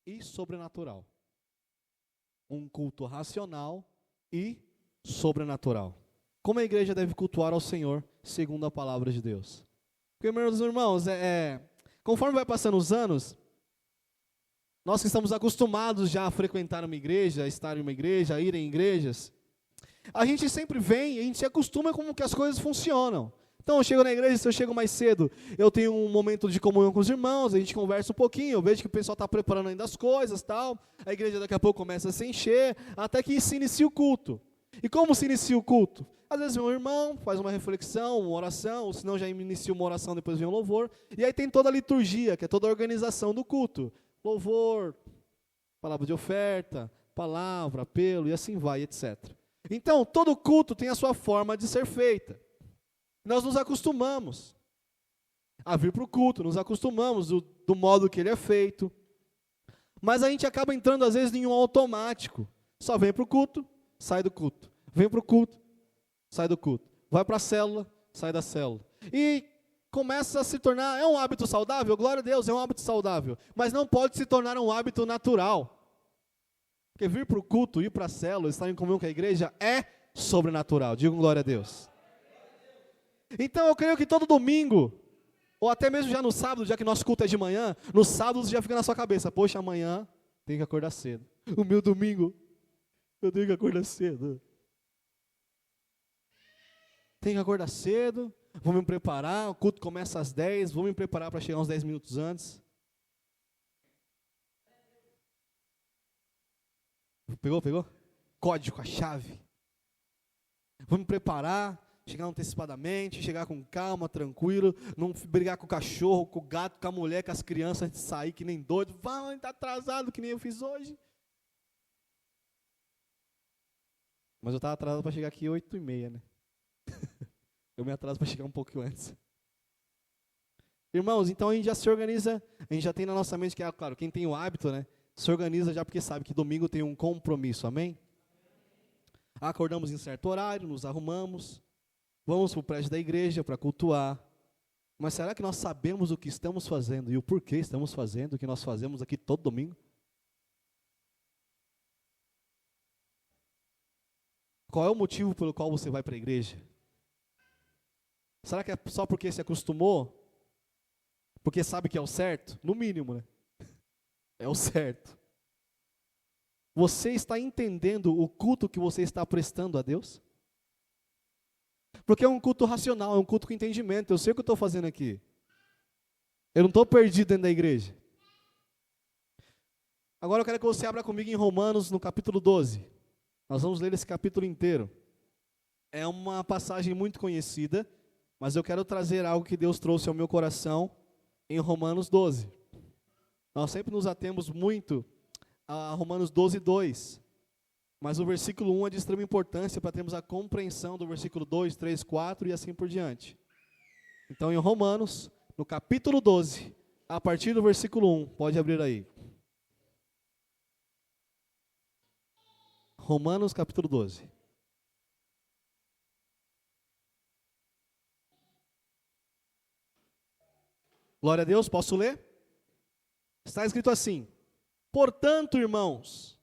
e sobrenatural. Um culto racional e sobrenatural. Como a igreja deve cultuar ao Senhor, segundo a palavra de Deus. Porque, meus irmãos, conforme vai passando os anos, nós que estamos acostumados já a frequentar uma igreja, a estar em uma igreja, a ir em igrejas, a gente sempre vem e a gente se acostuma com como que as coisas funcionam. Então, eu chego na igreja, se eu chego mais cedo, eu tenho um momento de comunhão com os irmãos, a gente conversa um pouquinho, eu vejo que o pessoal está preparando ainda as coisas, tal. A igreja daqui a pouco começa a se encher, até que se inicia o culto. E como se inicia o culto? Às vezes vem um irmão, faz uma reflexão, uma oração, ou se não já inicia uma oração, depois vem um louvor. E aí tem toda a liturgia, que é toda a organização do culto. Louvor, palavra de oferta, palavra, apelo, e assim vai, etc. Então, todo culto tem a sua forma de ser feita. Nós nos acostumamos a vir para o culto, nos acostumamos do modo que ele é feito. Mas a gente acaba entrando, às vezes, em um automático. Só vem para o culto, sai do culto. Vem para o culto, sai do culto. Vai para a célula, sai da célula. E começa a se tornar, é um hábito saudável? Glória a Deus, é um hábito saudável. Mas não pode se tornar um hábito natural. Porque vir para o culto, ir para a célula, estar em comunhão com a igreja é sobrenatural. Digam glória a Deus. Então eu creio que todo domingo, ou até mesmo já no sábado, já que nosso culto é de manhã, no sábado já fica na sua cabeça, poxa, amanhã tem que acordar cedo. O meu domingo, eu tenho que acordar cedo. Tenho que acordar cedo, vou me preparar, o culto começa às 10, vou me preparar para chegar uns 10 minutos antes. Pegou? Código, a chave. Vou me preparar, chegar antecipadamente, chegar com calma, tranquilo, não brigar com o cachorro, com o gato, com a mulher, com as crianças, antes de sair que nem doido. Vai, tá atrasado que nem eu fiz hoje. Mas eu estava atrasado para chegar aqui 8h30, né? Eu me atraso para chegar um pouco antes. Irmãos, então a gente já se organiza, a gente já tem na nossa mente que, claro, quem tem o hábito, né? Se organiza já porque sabe que domingo tem um compromisso, amém? Acordamos em certo horário, nos arrumamos, vamos para o prédio da igreja para cultuar. Mas será que nós sabemos o que estamos fazendo e o porquê estamos fazendo o que nós fazemos aqui todo domingo? Qual é o motivo pelo qual você vai para a igreja? Será que é só porque se acostumou? Porque sabe que é o certo? No mínimo, né? É o certo. Você está entendendo o culto que você está prestando a Deus? Porque é um culto racional, é um culto com entendimento. Eu sei o que eu estou fazendo aqui. Eu não estou perdido dentro da igreja. Agora eu quero que você abra comigo em Romanos, no capítulo 12. Nós vamos ler esse capítulo inteiro. É uma passagem muito conhecida, mas eu quero trazer algo que Deus trouxe ao meu coração em Romanos 12. Nós sempre nos atemos muito a Romanos 12:2. Mas o versículo 1 é de extrema importância para termos a compreensão do versículo 2, 3, 4 e assim por diante. Então, em Romanos, no capítulo 12, a partir do versículo 1, pode abrir aí. Romanos, capítulo 12. Glória a Deus, posso ler? Está escrito assim: portanto, irmãos,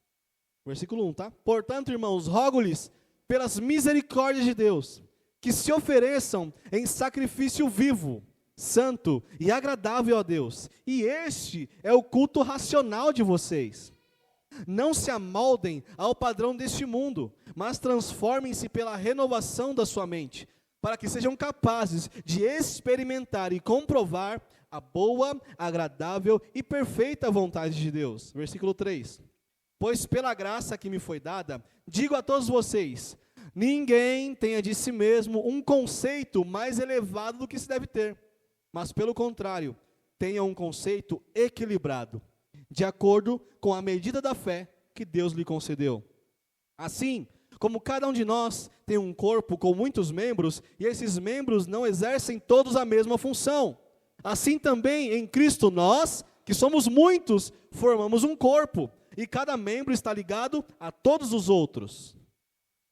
versículo 1, tá? Portanto, irmãos, rogo-lhes, pelas misericórdias de Deus, que se ofereçam em sacrifício vivo, santo e agradável a Deus. E este é o culto racional de vocês. Não se amoldem ao padrão deste mundo, mas transformem-se pela renovação da sua mente, para que sejam capazes de experimentar e comprovar a boa, agradável e perfeita vontade de Deus. Versículo 3. Pois pela graça que me foi dada, digo a todos vocês, ninguém tenha de si mesmo um conceito mais elevado do que se deve ter, mas pelo contrário, tenha um conceito equilibrado, de acordo com a medida da fé que Deus lhe concedeu. Assim, como cada um de nós tem um corpo com muitos membros, e esses membros não exercem todos a mesma função, assim também em Cristo nós, que somos muitos, formamos um corpo, e cada membro está ligado a todos os outros.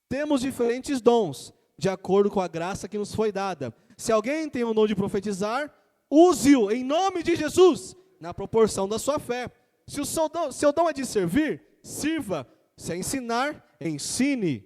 Temos diferentes dons, de acordo com a graça que nos foi dada. Se alguém tem o dom de profetizar, use-o em nome de Jesus, na proporção da sua fé. Se o seu dom é de servir, sirva. Se é ensinar, ensine.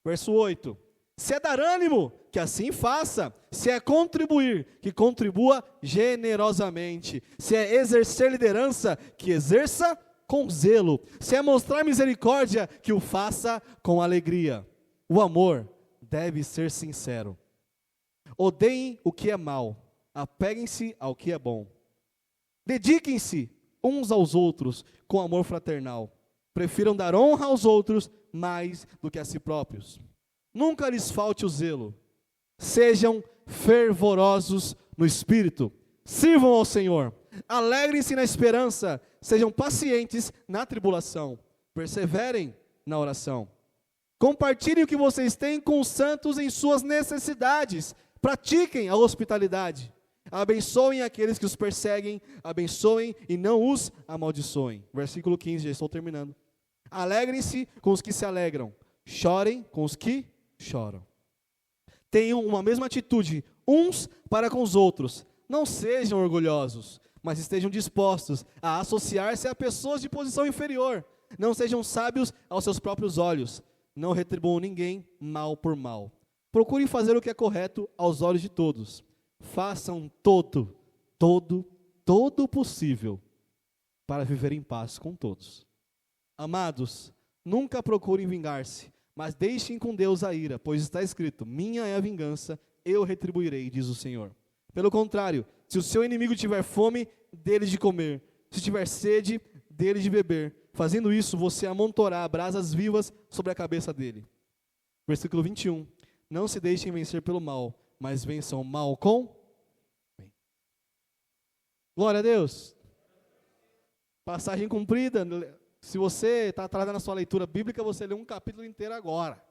Verso 8. Se é dar ânimo, que assim faça. Se é contribuir, que contribua generosamente. Se é exercer liderança, que exerça com zelo. Se é mostrar misericórdia, que o faça com alegria. O amor deve ser sincero. Odeiem o que é mal. Apeguem-se ao que é bom. Dediquem-se uns aos outros com amor fraternal. Prefiram dar honra aos outros mais do que a si próprios. Nunca lhes falte o zelo. Sejam fervorosos no espírito. Sirvam ao Senhor. Alegrem-se na esperança. Sejam pacientes na tribulação. Perseverem na oração. Compartilhem o que vocês têm com os santos em suas necessidades. Pratiquem a hospitalidade. Abençoem aqueles que os perseguem. Abençoem e não os amaldiçoem. Versículo 15, já estou terminando. Alegrem-se com os que se alegram. Chorem com os que choram. Tenham uma mesma atitude uns para com os outros. Não sejam orgulhosos, mas estejam dispostos a associar-se a pessoas de posição inferior. Não sejam sábios aos seus próprios olhos. Não retribuam ninguém mal por mal. Procurem fazer o que é correto aos olhos de todos. Façam todo o possível para viver em paz com todos. Amados, nunca procurem vingar-se, mas deixem com Deus a ira, pois está escrito: minha é a vingança, eu retribuirei, diz o Senhor. Pelo contrário, se o seu inimigo tiver fome, dele de comer, se tiver sede, dele de beber. Fazendo isso, você amontoará brasas vivas sobre a cabeça dele. Versículo 21. Não se deixem vencer pelo mal, mas vençam o mal com bem. Glória a Deus. Passagem cumprida. Se você está atrasado na sua leitura bíblica, você lê um capítulo inteiro agora.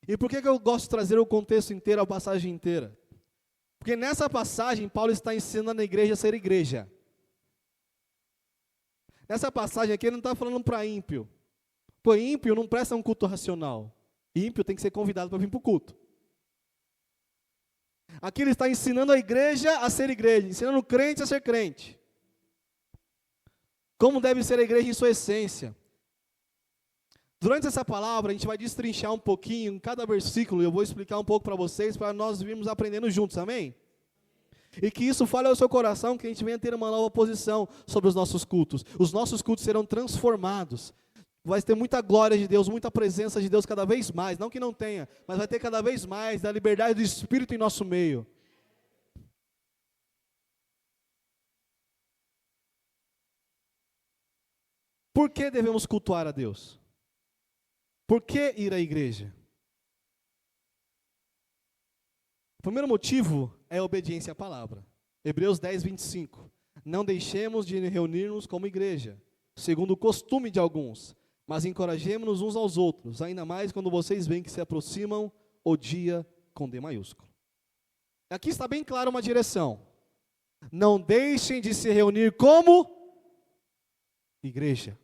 E por que eu gosto de trazer o contexto inteiro, a passagem inteira? Porque nessa passagem, Paulo está ensinando a igreja a ser igreja. Nessa passagem aqui, ele não está falando para ímpio. Pô, ímpio não presta um culto racional. Ímpio tem que ser convidado para vir para o culto. Aqui ele está ensinando a igreja a ser igreja, ensinando o crente a ser crente. Como deve ser a igreja em sua essência. Durante essa palavra, a gente vai destrinchar um pouquinho em cada versículo, e eu vou explicar um pouco para vocês, para nós virmos aprendendo juntos, amém? E que isso fale ao seu coração, que a gente venha ter uma nova posição sobre os nossos cultos. Os nossos cultos serão transformados. Vai ter muita glória de Deus, muita presença de Deus cada vez mais. Não que não tenha, mas vai ter cada vez mais da liberdade do Espírito em nosso meio. Por que devemos cultuar a Deus? Por que ir à igreja? O primeiro motivo é a obediência à palavra. Hebreus 10, 25. Não deixemos de reunir-nos como igreja, segundo o costume de alguns, mas encorajemos-nos uns aos outros, ainda mais quando vocês veem que se aproximam o dia com D maiúsculo. Aqui está bem clara uma direção. Não deixem de se reunir como igreja.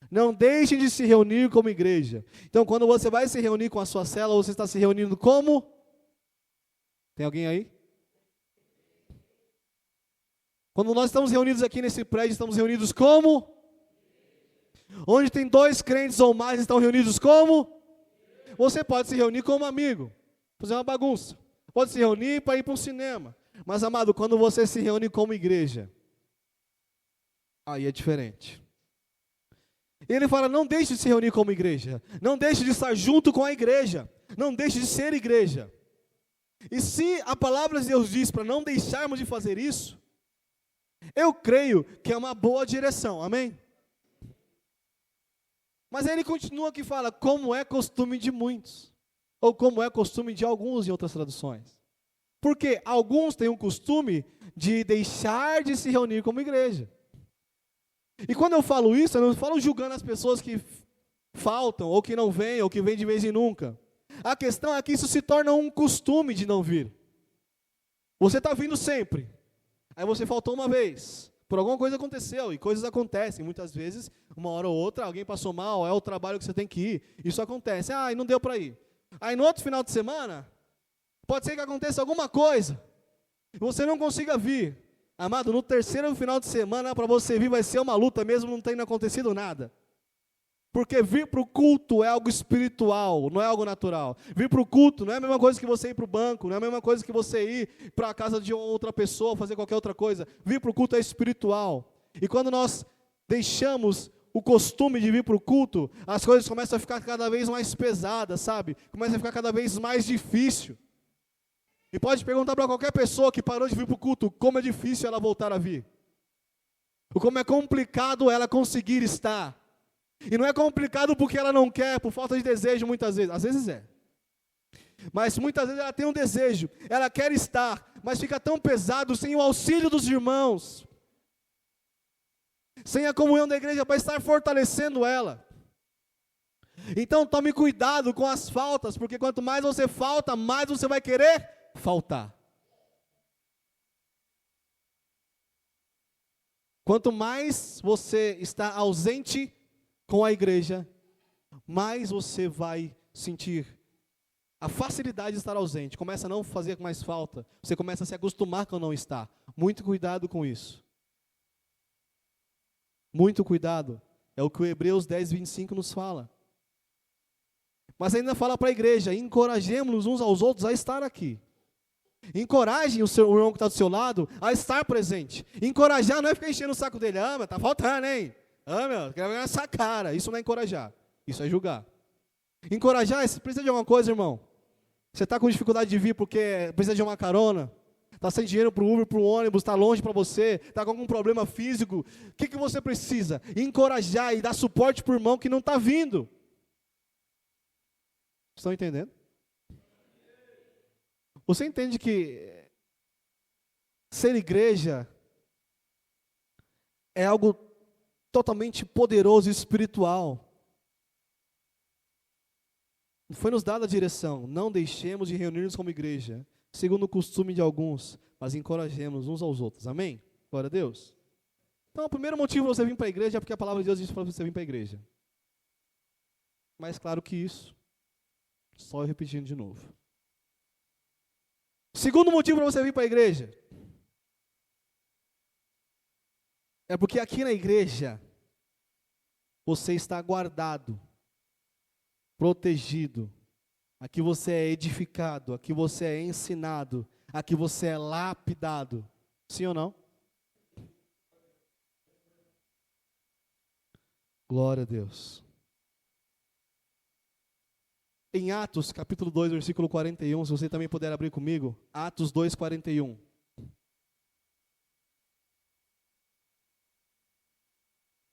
Não deixem de se reunir como igreja. Então, quando você vai se reunir com a sua célula, você está se reunindo como? Tem alguém aí? Quando nós estamos reunidos aqui nesse prédio, estamos reunidos como? Onde tem 2 crentes ou mais, estão reunidos como? Você pode se reunir como amigo, fazer uma bagunça. Pode se reunir para ir para um cinema. Mas, amado, quando você se reúne como igreja, aí é diferente. Ele fala, não deixe de se reunir como igreja. Não deixe de estar junto com a igreja. Não deixe de ser igreja. E se a palavra de Deus diz para não deixarmos de fazer isso, eu creio que é uma boa direção, amém? Mas aí ele continua aqui e fala, como é costume de muitos, ou como é costume de alguns em outras traduções. Porque alguns têm o costume de deixar de se reunir como igreja. E quando eu falo isso, eu não falo julgando as pessoas que faltam, ou que não vêm, ou que vêm de vez em nunca. A questão é que isso se torna um costume de não vir. Você está vindo sempre. Aí você faltou uma vez. Por alguma coisa aconteceu, e coisas acontecem. Muitas vezes, uma hora ou outra, alguém passou mal, é o trabalho que você tem que ir. Isso acontece. Ah, e não deu para ir. Aí no outro final de semana, pode ser que aconteça alguma coisa. E você não consiga vir. Amado, no terceiro final de semana, para você vir, vai ser uma luta mesmo não tendo acontecido nada. Porque vir para o culto é algo espiritual, não é algo natural. Vir para o culto não é a mesma coisa que você ir para o banco, não é a mesma coisa que você ir para a casa de outra pessoa, fazer qualquer outra coisa. Vir para o culto é espiritual. E quando nós deixamos o costume de vir para o culto, as coisas começam a ficar cada vez mais pesadas, sabe? Começa a ficar cada vez mais difícil. E pode perguntar para qualquer pessoa que parou de vir para o culto, como é difícil ela voltar a vir. Ou como é complicado ela conseguir estar. E não é complicado porque ela não quer, por falta de desejo muitas vezes. Às vezes é. Mas muitas vezes ela tem um desejo, ela quer estar, mas fica tão pesado sem o auxílio dos irmãos. Sem a comunhão da igreja para estar fortalecendo ela. Então tome cuidado com as faltas, porque quanto mais você falta, mais você vai querer faltar. Quanto mais você está ausente com a igreja, mais você vai sentir a facilidade de estar ausente. Começa a não fazer mais falta. Você começa a se acostumar com não estar. Muito cuidado com isso. Muito cuidado. É o que o Hebreus 10, 25 nos fala. Mas ainda fala para a igreja, encorajemos uns aos outros a estar aqui. Encorajem o irmão que está do seu lado a estar presente. Encorajar não é ficar enchendo o saco dele. Ah, mas tá faltando, hein? Ah, meu, quero ver essa cara. Isso não é encorajar, isso é julgar. Encorajar é, você precisa de alguma coisa, irmão? Você está com dificuldade de vir porque precisa de uma carona? Está sem dinheiro para o Uber, para o ônibus, está longe para você, está com algum problema físico? O que você precisa? Encorajar e dar suporte para o irmão que não está vindo. Estão entendendo? Você entende que ser igreja é algo totalmente poderoso e espiritual. Foi nos dada a direção, não deixemos de reunir-nos como igreja, segundo o costume de alguns, mas encorajemos uns aos outros. Amém? Glória a Deus. Então, o primeiro motivo para você vir para a igreja é porque a palavra de Deus diz para você vir para a igreja. Mais claro que isso, só eu repetindo de novo. Segundo motivo para você vir para a igreja é porque aqui na igreja você está guardado, protegido, aqui você é edificado, aqui você é ensinado, aqui você é lapidado. Sim ou não? Glória a Deus. Em Atos, capítulo 2, versículo 41, se você também puder abrir comigo, Atos 2, 41.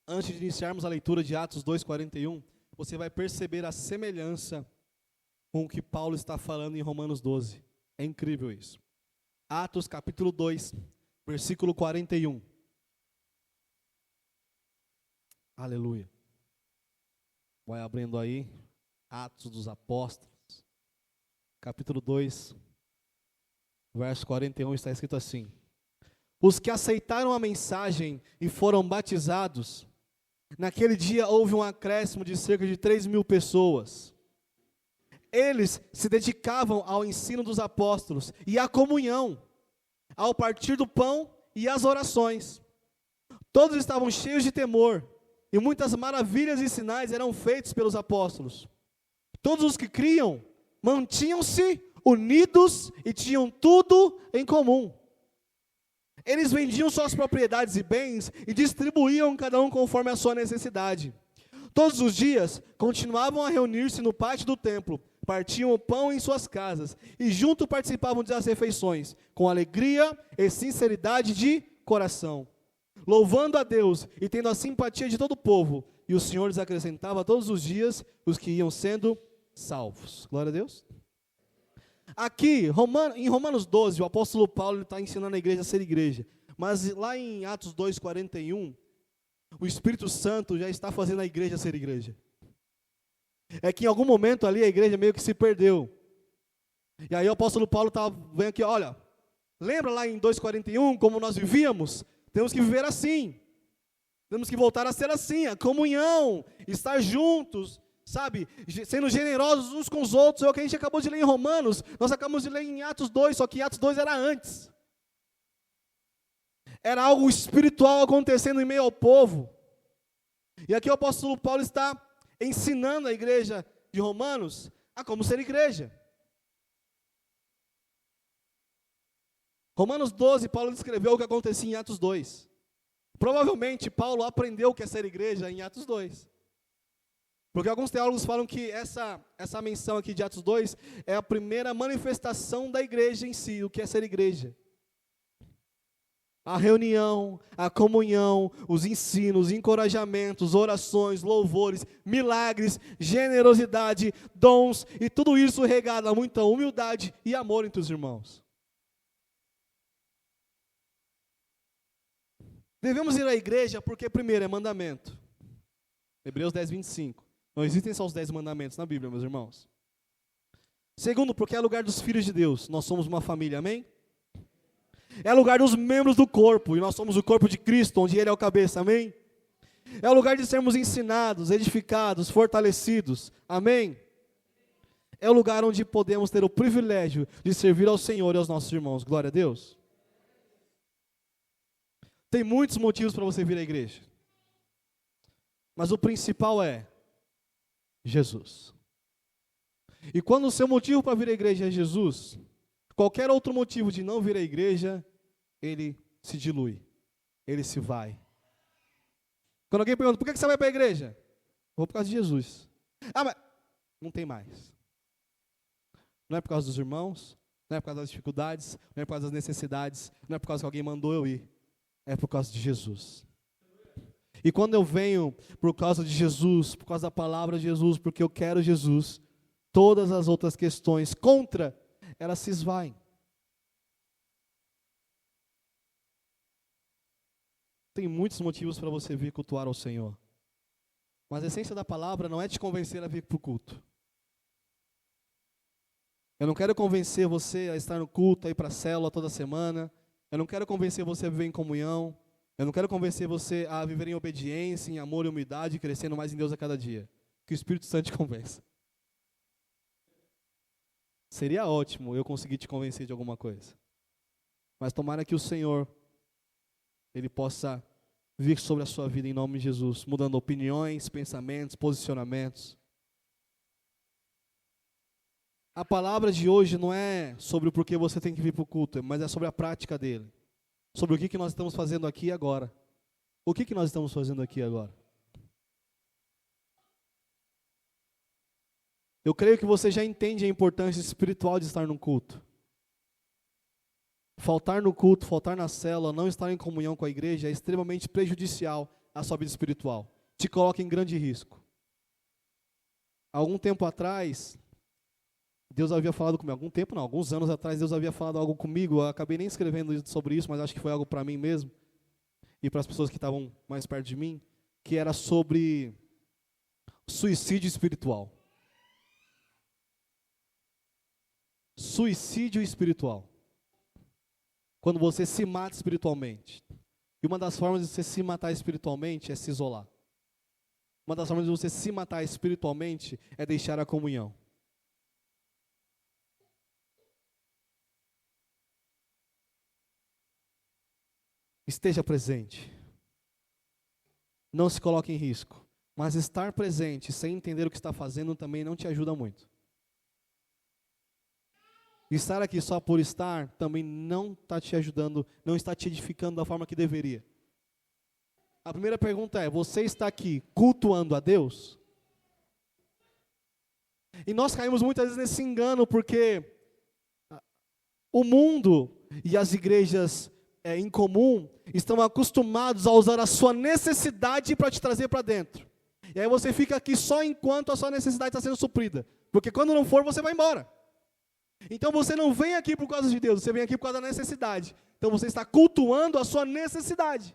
Antes de iniciarmos a leitura de Atos 2, 41, você vai perceber a semelhança com o que Paulo está falando em Romanos 12. É incrível isso. Atos, capítulo 2, versículo 41. Aleluia. Vai abrindo aí. Atos dos Apóstolos, capítulo 2, verso 41, está escrito assim: os que aceitaram a mensagem e foram batizados, naquele dia houve um acréscimo de cerca de 3.000 pessoas. Eles se dedicavam ao ensino dos apóstolos e à comunhão, ao partir do pão e às orações. Todos estavam cheios de temor, e muitas maravilhas e sinais eram feitos pelos apóstolos. Todos os que criam mantinham-se unidos e tinham tudo em comum. Eles vendiam suas propriedades e bens e distribuíam cada um conforme a sua necessidade. Todos os dias continuavam a reunir-se no pátio do templo, partiam o pão em suas casas e junto participavam das refeições, com alegria e sinceridade de coração, louvando a Deus e tendo a simpatia de todo o povo. E o Senhor lhes acrescentava todos os dias os que iam sendo salvos. Glória a Deus. Aqui, em Romanos 12, o apóstolo Paulo está ensinando a igreja a ser igreja. Mas lá em Atos 2, 41, o Espírito Santo já está fazendo a igreja ser igreja. É que em algum momento ali a igreja meio que se perdeu. E aí o apóstolo Paulo vem aqui, olha, lembra lá em 2,41 como nós vivíamos? Temos que viver assim. Temos que voltar a ser assim, a comunhão, estar juntos, sabe, sendo generosos uns com os outros. É o que a gente acabou de ler em Romanos, nós acabamos de ler em Atos 2, só que Atos 2 era antes. Era algo espiritual acontecendo em meio ao povo. E aqui o apóstolo Paulo está ensinando a igreja de Romanos a como ser igreja. Romanos 12, Paulo descreveu o que acontecia em Atos 2. Provavelmente Paulo aprendeu o que é ser igreja em Atos 2. Porque alguns teólogos falam que essa menção aqui de Atos 2 é a primeira manifestação da igreja em si, o que é ser igreja. A reunião, a comunhão, os ensinos, encorajamentos, orações, louvores, milagres, generosidade, dons e tudo isso regado a muita humildade e amor entre os irmãos. Devemos ir à igreja porque primeiro é mandamento. Hebreus 10, 25. Não existem só os 10 mandamentos na Bíblia, meus irmãos. Segundo, porque é lugar dos filhos de Deus. Nós somos uma família, amém? É lugar dos membros do corpo, e nós somos o corpo de Cristo, onde Ele é o cabeça, amém? É o lugar de sermos ensinados, edificados, fortalecidos, amém? É o lugar onde podemos ter o privilégio de servir ao Senhor e aos nossos irmãos, glória a Deus. Tem muitos motivos para você vir à igreja, mas o principal é Jesus. E quando o seu motivo para vir à igreja é Jesus, qualquer outro motivo de não vir à igreja, ele se dilui, ele se vai. Quando alguém pergunta, por que você vai para a igreja? Vou por causa de Jesus. Ah, mas não tem mais. Não é por causa dos irmãos, não é por causa das dificuldades, não é por causa das necessidades, não é por causa que alguém mandou eu ir. É por causa de Jesus. E quando eu venho por causa de Jesus, por causa da palavra de Jesus, porque eu quero Jesus, todas as outras questões contra, elas se esvaem. Tem muitos motivos para você vir cultuar ao Senhor. Mas a essência da palavra não é te convencer a vir para o culto. Eu não quero convencer você a estar no culto, a ir para a célula toda semana. Eu não quero convencer você a viver em comunhão. Eu não quero convencer você a viver em obediência, em amor e humildade, crescendo mais em Deus a cada dia. Que o Espírito Santo te convença. Seria ótimo eu conseguir te convencer de alguma coisa. Mas tomara que o Senhor, Ele possa vir sobre a sua vida em nome de Jesus, mudando opiniões, pensamentos, posicionamentos. A palavra de hoje não é sobre o porquê você tem que vir para o culto, mas é sobre a prática dele. Sobre o que nós estamos fazendo aqui agora. O que nós estamos fazendo aqui agora? Eu creio que você já entende a importância espiritual de estar no culto. Faltar no culto, faltar na célula, não estar em comunhão com a igreja é extremamente prejudicial à sua vida espiritual. Te coloca em grande risco. Há algum tempo atrás, Deus havia falado comigo, alguns anos atrás, Deus havia falado algo comigo, eu acabei nem escrevendo sobre isso, mas acho que foi algo para mim mesmo, e para as pessoas que estavam mais perto de mim, que era sobre suicídio espiritual. Suicídio espiritual. Quando você se mata espiritualmente. E uma das formas de você se matar espiritualmente é se isolar. Uma das formas de você se matar espiritualmente é deixar a comunhão. Esteja presente. Não se coloque em risco. Mas estar presente sem entender o que está fazendo também não te ajuda muito. Estar aqui só por estar também não está te ajudando, não está te edificando da forma que deveria. A primeira pergunta é, você está aqui cultuando a Deus? E nós caímos muitas vezes nesse engano porque o mundo e as igrejas em comum estão acostumados a usar a sua necessidade para te trazer para dentro. E aí você fica aqui só enquanto a sua necessidade está sendo suprida. Porque quando não for, você vai embora. Então você não vem aqui por causa de Deus, você vem aqui por causa da necessidade. Então você está cultuando a sua necessidade.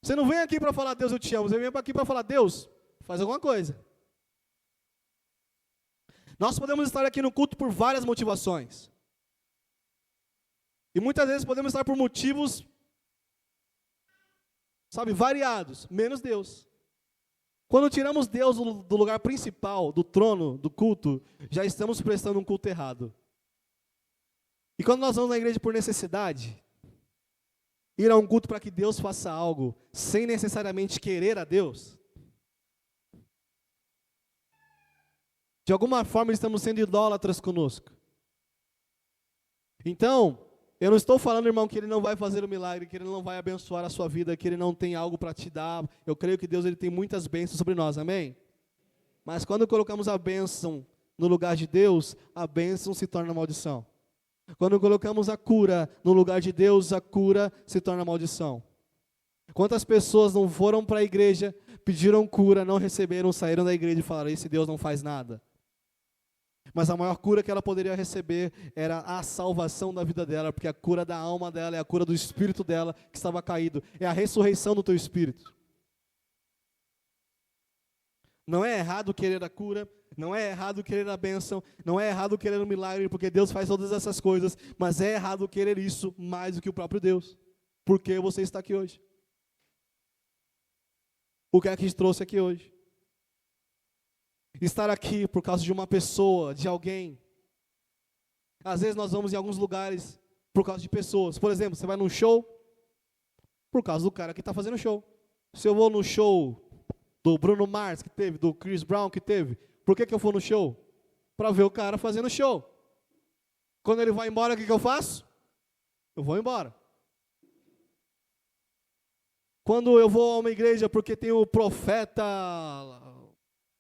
Você não vem aqui para falar, Deus, eu te amo. Você vem aqui para falar, Deus, faz alguma coisa. Nós podemos estar aqui no culto por várias motivações. E muitas vezes podemos estar por motivos, variados, menos Deus. Quando tiramos Deus do lugar principal, do trono, do culto, já estamos prestando um culto errado. E quando nós vamos na igreja por necessidade, ir a um culto para que Deus faça algo, sem necessariamente querer a Deus? De alguma forma estamos sendo idólatras conosco. Então, eu não estou falando, irmão, que Ele não vai fazer o milagre, que Ele não vai abençoar a sua vida, que Ele não tem algo para te dar. Eu creio que Deus Ele tem muitas bênçãos sobre nós, amém? Mas quando colocamos a bênção no lugar de Deus, a bênção se torna maldição. Quando colocamos a cura no lugar de Deus, a cura se torna maldição. Quantas pessoas não foram para a igreja, pediram cura, não receberam, saíram da igreja e falaram, esse Deus não faz nada. Mas a maior cura que ela poderia receber era a salvação da vida dela, porque a cura da alma dela é a cura do espírito dela que estava caído. É a ressurreição do teu espírito. Não é errado querer a cura, não é errado querer a bênção, não é errado querer o milagre, porque Deus faz todas essas coisas, mas é errado querer isso mais do que o próprio Deus. Por que você está aqui hoje? O que é que te trouxe aqui hoje? Estar aqui por causa de uma pessoa, de alguém. Às vezes nós vamos em alguns lugares por causa de pessoas. Por exemplo, você vai num show por causa do cara que está fazendo show. Se eu vou no show do Bruno Mars que teve, do Chris Brown que teve, por que eu vou no show? Para ver o cara fazendo show. Quando ele vai embora, o que eu faço? Eu vou embora. Quando eu vou a uma igreja porque tem o profeta,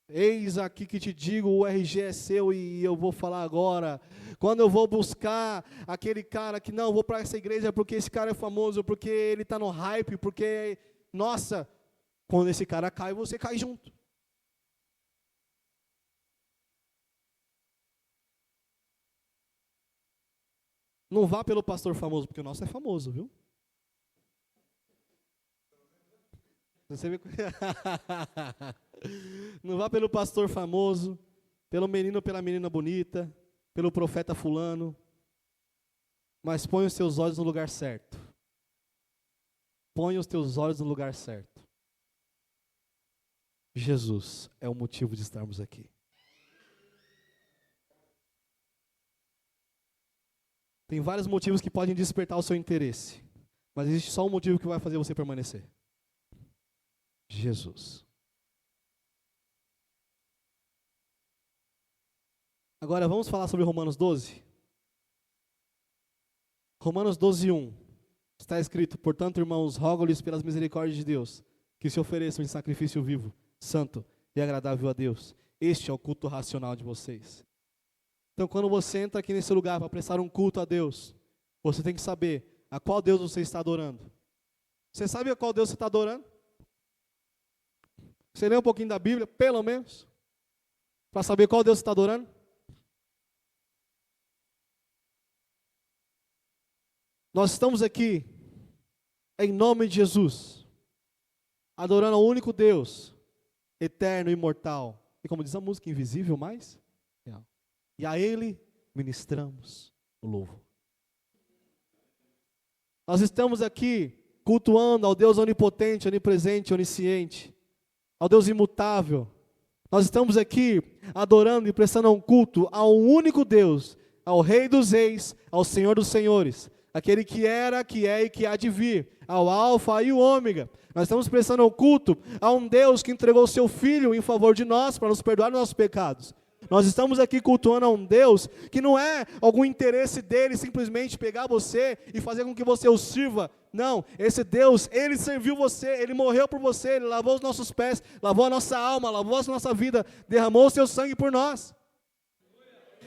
eis aqui que te digo, o RG é seu e eu vou falar agora. Quando eu vou buscar aquele cara que não, eu vou para essa igreja porque esse cara é famoso, porque ele está no hype, porque, nossa, quando esse cara cai, você cai junto. Não vá pelo pastor famoso, porque o nosso é famoso, viu? Você vê... Não vá pelo pastor famoso, pelo menino ou pela menina bonita, pelo profeta fulano, mas põe os seus olhos no lugar certo. Põe os teus olhos no lugar certo. Jesus é o motivo de estarmos aqui. Tem vários motivos que podem despertar o seu interesse, mas existe só um motivo que vai fazer você permanecer. Jesus. Agora vamos falar sobre Romanos 12. Romanos 12, 1. Está escrito, portanto, irmãos, rogo-lhes pelas misericórdias de Deus, que se ofereçam em sacrifício vivo, santo e agradável a Deus. Este é o culto racional de vocês. Então, quando você entra aqui nesse lugar para prestar um culto a Deus, você tem que saber a qual Deus você está adorando. Você sabe a qual Deus você está adorando? Você lê um pouquinho da Bíblia, pelo menos, para saber qual Deus você está adorando? Nós estamos aqui, em nome de Jesus, adorando ao único Deus, eterno e imortal. E como diz a música, invisível, mas real. E a Ele ministramos o louvor. Nós estamos aqui cultuando ao Deus onipotente, onipresente, onisciente, ao Deus imutável. Nós estamos aqui adorando e prestando um culto ao único Deus, ao Rei dos Reis, ao Senhor dos Senhores, aquele que era, que é e que há de vir, ao Alfa e o Ômega. Nós estamos prestando um culto a um Deus que entregou o seu Filho em favor de nós, para nos perdoar os nossos pecados. Nós estamos aqui cultuando a um Deus que não é algum interesse dele simplesmente pegar você e fazer com que você o sirva. Não, esse Deus, Ele serviu você, Ele morreu por você, Ele lavou os nossos pés, lavou a nossa alma, lavou a nossa vida, derramou o seu sangue por nós.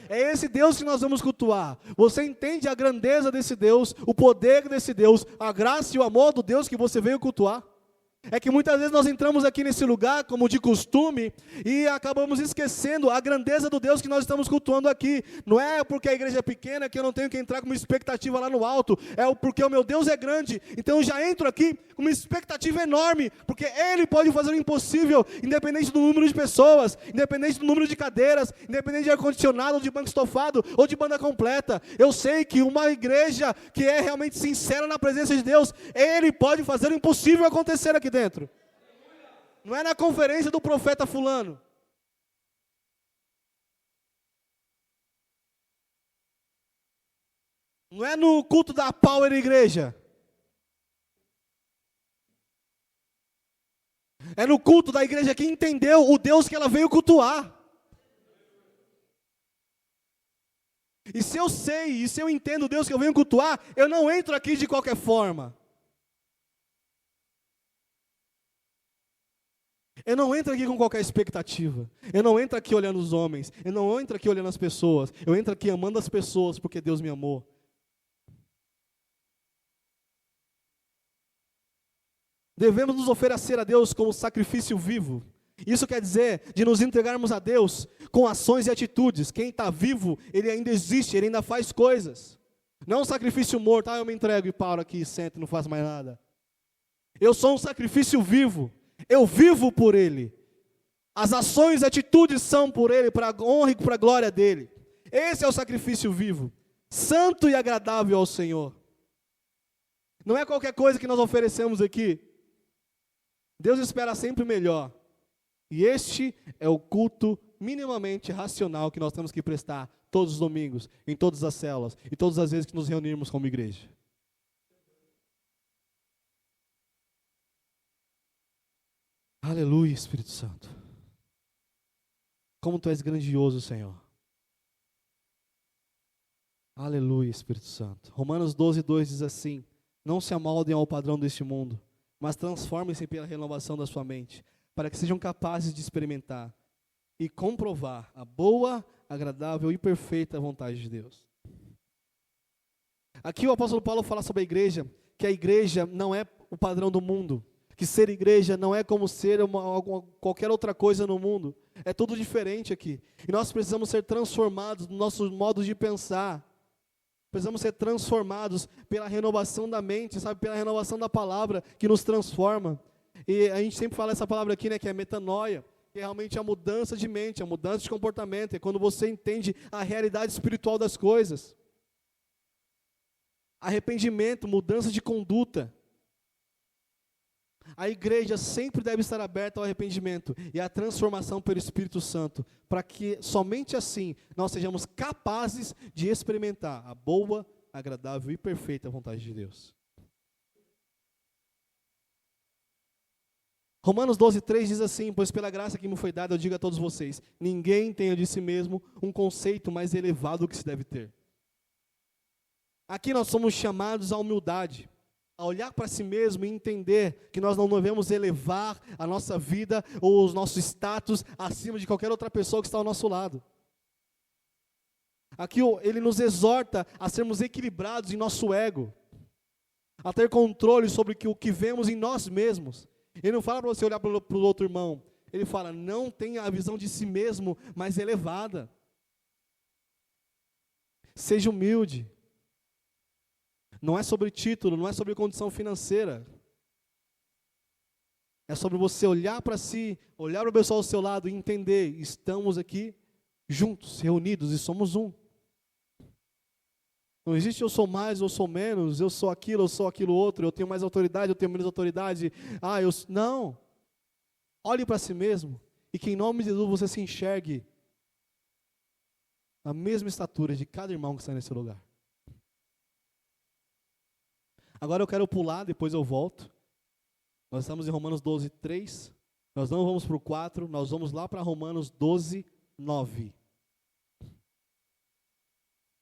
É esse Deus que nós vamos cultuar. Você entende a grandeza desse Deus, o poder desse Deus, a graça e o amor do Deus que você veio cultuar? É que muitas vezes nós entramos aqui nesse lugar, como de costume, e acabamos esquecendo a grandeza do Deus que nós estamos cultuando aqui. Não é porque a igreja é pequena que eu não tenho que entrar com uma expectativa lá no alto, é porque o meu Deus é grande, então eu já entro aqui com uma expectativa enorme, porque Ele pode fazer o impossível, independente do número de pessoas, independente do número de cadeiras, independente de ar-condicionado, ou de banco estofado, ou de banda completa. Eu sei que uma igreja que é realmente sincera na presença de Deus, Ele pode fazer o impossível acontecer aqui dentro. Não é na conferência do profeta fulano. Não é no culto da Power Igreja. É no culto da igreja que entendeu o Deus que ela veio cultuar. E se eu sei, e se eu entendo o Deus que eu venho cultuar, eu não entro aqui de qualquer forma. Eu não entro aqui com qualquer expectativa. Eu não entro aqui olhando os homens. Eu não entro aqui olhando as pessoas. Eu entro aqui amando as pessoas porque Deus me amou. Devemos nos oferecer a Deus como sacrifício vivo. Isso quer dizer de nos entregarmos a Deus com ações e atitudes. Quem está vivo, ele ainda existe, ele ainda faz coisas. Não um sacrifício morto, eu me entrego e paro aqui, sento e não faço mais nada. Eu sou um sacrifício vivo. Eu vivo por Ele. As ações e atitudes são por Ele, para a honra e para a glória dEle. Esse é o sacrifício vivo, santo e agradável ao Senhor. Não é qualquer coisa que nós oferecemos aqui. Deus espera sempre o melhor. E este é o culto minimamente racional que nós temos que prestar todos os domingos, em todas as células e todas as vezes que nos reunirmos como igreja. Aleluia, Espírito Santo. Como Tu és grandioso, Senhor. Aleluia, Espírito Santo. Romanos 12:2 diz assim: não se amoldem ao padrão deste mundo, mas transformem-se pela renovação da sua mente, para que sejam capazes de experimentar e comprovar a boa, agradável e perfeita vontade de Deus. Aqui o apóstolo Paulo fala sobre a igreja, que a igreja não é o padrão do mundo, que ser igreja não é como ser qualquer outra coisa no mundo, é tudo diferente aqui. E nós precisamos ser transformados no nosso modo de pensar, precisamos ser transformados pela renovação da mente, sabe, pela renovação da palavra que nos transforma. E a gente sempre fala essa palavra aqui, né, que é metanoia, que é realmente a mudança de mente, a mudança de comportamento, é quando você entende a realidade espiritual das coisas. Arrependimento, mudança de conduta. A igreja sempre deve estar aberta ao arrependimento e à transformação pelo Espírito Santo, para que somente assim nós sejamos capazes de experimentar a boa, agradável e perfeita vontade de Deus. Romanos 12:3 diz assim: pois pela graça que me foi dada eu digo a todos vocês, ninguém tenha de si mesmo um conceito mais elevado do que se deve ter. Aqui nós somos chamados à humildade, a olhar para si mesmo e entender que nós não devemos elevar a nossa vida ou os nossos status acima de qualquer outra pessoa que está ao nosso lado. Aqui ele nos exorta a sermos equilibrados em nosso ego, a ter controle sobre o que vemos em nós mesmos. Ele não fala para você olhar para o outro irmão, ele fala, não tenha a visão de si mesmo mais elevada. Seja humilde. Não é sobre título, não é sobre condição financeira. É sobre você olhar para si, olhar para o pessoal ao seu lado e entender, estamos aqui juntos, reunidos e somos um. Não existe eu sou mais, eu sou menos, eu sou aquilo outro, eu tenho mais autoridade, eu tenho menos autoridade. Não. Olhe para si mesmo e que em nome de Jesus você se enxergue a mesma estatura de cada irmão que está nesse lugar. Agora eu quero pular, depois eu volto. Nós estamos em Romanos 12:3. Nós não vamos para o 4, nós vamos lá para Romanos 12:9.